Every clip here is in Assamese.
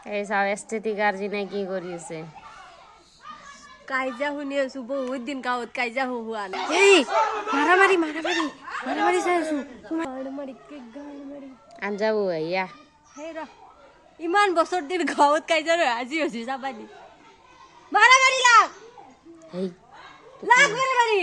এই চাও এস্থেটিক আৰ্জিনে কি কৰি আছে কাইজা শুনি আছো বহুত দিন গাঁৱত কাইজা হোৱা নাই এই মাৰামাৰি চাই আছো আঞ্জাব ইয়া সেই ৰ ইমান বছৰ দিন গাঁৱত কাইজা ৰৈ আজি হৈছে চাবা দি মাৰামাৰি এই মাৰামাৰি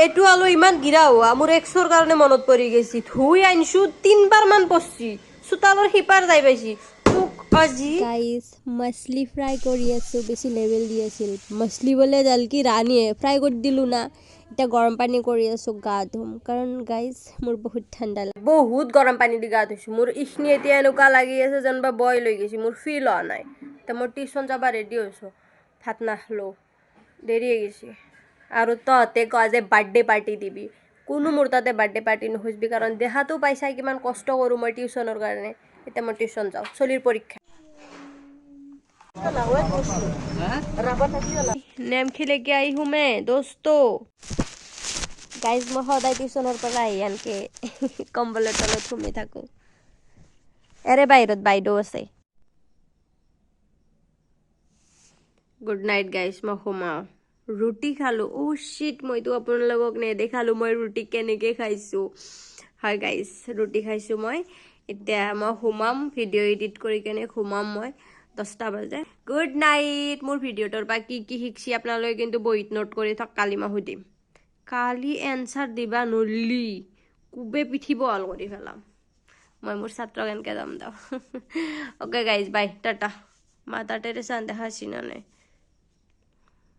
এইটো আলু ইমান গিৰা হোৱা মোৰ এক্সৰ কাৰণে মনত পৰি গৈছি ধুই আনিছো 3 বাৰ মান পচছি চোতালৰ সিপাৰ যাই পাইছি মোক আজি গাইস মাছলি ফ্ৰাই কৰি আছো বেছি লেভেল দি আছিল মাছলি বলে জালকি ৰাণীয়ে ফ্ৰাই কৰি দিলো না এটা গৰম পানী কৰি আছো গা ধুম কাৰণ গাইস মোৰ বহুত ঠাণ্ডা লাগে বহুত গৰম পানী দি গা ধুইছো মোৰ ইখনি এতিয়া এনেকুৱা লাগি আছে যেন বা বইল হৈ গৈছে মোৰ ফিল হোৱা নাই এতিয়া মই টিউশ্যন যাব ৰেডি হৈছো ভাত নাখলো দেৰি হৈ গৈছে আৰু তহঁতে কয় যে বাৰ্থডে পাৰ্টি দিবি কোনো মোৰ তাতে বাৰ্থডে পাৰ্টি নুখুজিবি কাৰণ দেহাটো পাইছা কিমান কষ্ট কৰোঁ মই টিউশ্যনৰ কাৰণে এতিয়া মই টিউশ্যন যাওঁ চলিৰ পৰীক্ষা নেম খেলে কি আহি হুমে দোস্ত গাইজ মই সদায় টিউশ্যনৰ পৰা আহি আনকে কম্বলৰ তলত ঘুমি থাকোঁ এৰে বাহিৰত বাইদেউ আছে গুড নাইট গাইজ মই সোমাওঁ ৰুটি খালোঁ চিট মইতো আপোনালোকক নেদেখালোঁ মই ৰুটি কেনেকৈ খাইছোঁ হয় গাইজ ৰুটি খাইছোঁ মই এতিয়া মই সোমাম ভিডিঅ' এডিট কৰি কেনে সোমাম মই 10টা বাজে গুড নাইট মোৰ ভিডিঅ'টোৰ পৰা কি কি শিকছি আপোনালোকে কিন্তু বহীত নোট কৰি থাক কালি মই সুধিম কালি এনচাৰ দিবা নলি কুবে পিঠি বহল কৰি পেলাম মই মোৰ ছাত্ৰক এনেকৈ যাম দাও অ'কে গাইজ বাই টাটা মাতা টেৰেছা দেখা চিনা নাই